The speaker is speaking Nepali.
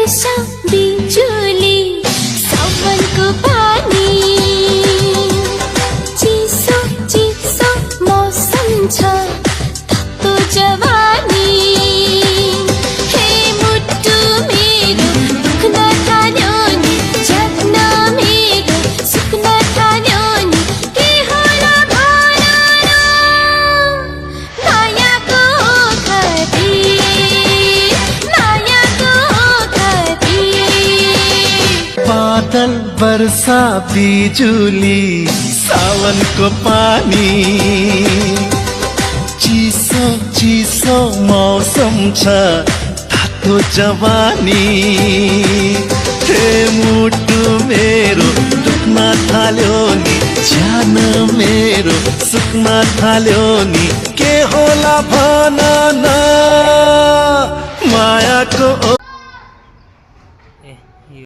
वर्षा बिजुली सावनको पानी चिसो चिसो मौसम छ तातो जवानी हे मुटु मेरो दुख्न थाल्यो नि जाग्न मेरो सुक्न थाल्यो नि के होला भन न मायाको खती बादल वर्षा बिजुली सावनको पानी चिसो चिसो मौसम छ तातो जवानी हे मुटु मेरो दुख्न थाल्यो नि ज्यान मेरो सुक्न थाल्यो नि के होला भन न मायाको